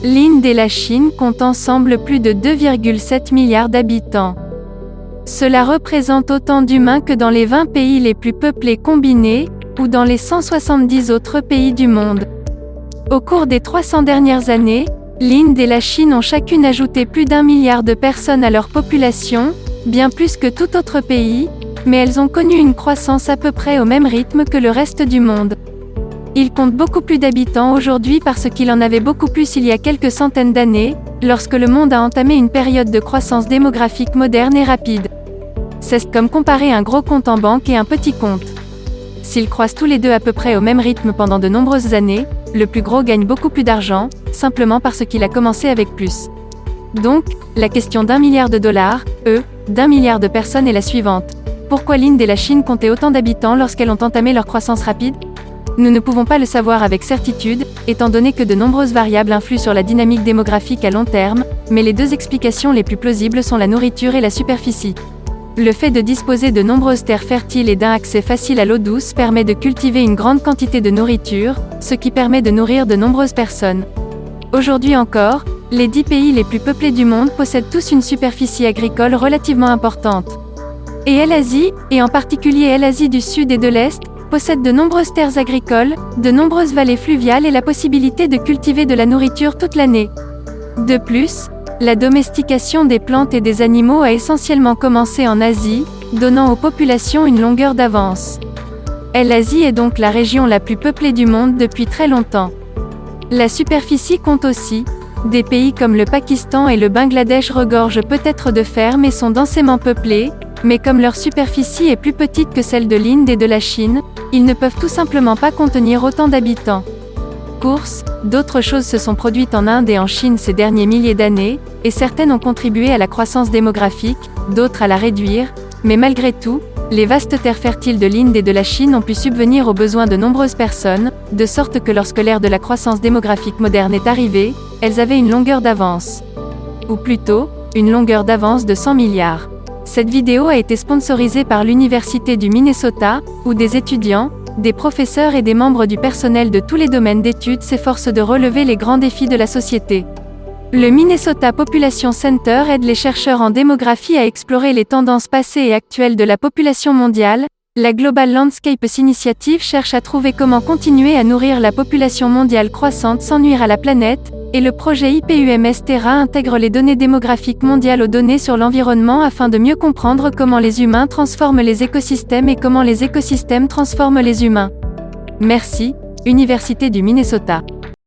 L'Inde et la Chine comptent ensemble plus de 2,7 milliards d'habitants. Cela représente autant d'humains que dans les 20 pays les plus peuplés combinés, ou dans les 170 autres pays du monde. Au cours des 300 dernières années, l'Inde et la Chine ont chacune ajouté plus d'1 milliard de personnes à leur population, bien plus que tout autre pays, mais elles ont connu une croissance à peu près au même rythme que le reste du monde. Ils comptent beaucoup plus d'habitants aujourd'hui parce qu'il en avait beaucoup plus il y a quelques centaines d'années, lorsque le monde a entamé une période de croissance démographique moderne et rapide. C'est comme comparer un gros compte en banque et un petit compte. S'ils croissent tous les deux à peu près au même rythme pendant de nombreuses années, le plus gros gagne beaucoup plus d'argent, simplement parce qu'il a commencé avec plus. Donc, la question d'1 milliard de dollars, d'1 milliard de personnes est la suivante. Pourquoi l'Inde et la Chine comptaient autant d'habitants lorsqu'elles ont entamé leur croissance rapide ? Nous ne pouvons pas le savoir avec certitude, étant donné que de nombreuses variables influent sur la dynamique démographique à long terme, mais les deux explications les plus plausibles sont la nourriture et la superficie. Le fait de disposer de nombreuses terres fertiles et d'un accès facile à l'eau douce permet de cultiver une grande quantité de nourriture, ce qui permet de nourrir de nombreuses personnes. Aujourd'hui encore, les 10 pays les plus peuplés du monde possèdent tous une superficie agricole relativement importante. Et l'Asie, et en particulier l'Asie du Sud et de l'Est, possède de nombreuses terres agricoles, de nombreuses vallées fluviales et la possibilité de cultiver de la nourriture toute l'année. De plus, la domestication des plantes et des animaux a essentiellement commencé en Asie, donnant aux populations une longueur d'avance. L'Asie est donc la région la plus peuplée du monde depuis très longtemps. La superficie compte aussi. Des pays comme le Pakistan et le Bangladesh regorgent peut-être de fermes et sont densément peuplés, mais comme leur superficie est plus petite que celle de l'Inde et de la Chine, ils ne peuvent tout simplement pas contenir autant d'habitants. D'autres choses se sont produites en Inde et en Chine ces derniers milliers d'années, et certaines ont contribué à la croissance démographique, d'autres à la réduire, mais malgré tout, les vastes terres fertiles de l'Inde et de la Chine ont pu subvenir aux besoins de nombreuses personnes, de sorte que lorsque l'ère de la croissance démographique moderne est arrivée, elles avaient une longueur d'avance. Ou plutôt, une longueur d'avance de 100 milliards. Cette vidéo a été sponsorisée par l'Université du Minnesota, où des étudiants, des professeurs et des membres du personnel de tous les domaines d'études s'efforcent de relever les grands défis de la société. Le Minnesota Population Center aide les chercheurs en démographie à explorer les tendances passées et actuelles de la population mondiale. La Global Landscapes Initiative cherche à trouver comment continuer à nourrir la population mondiale croissante sans nuire à la planète, et le projet IPUMS Terra intègre les données démographiques mondiales aux données sur l'environnement afin de mieux comprendre comment les humains transforment les écosystèmes et comment les écosystèmes transforment les humains. Merci, Université du Minnesota.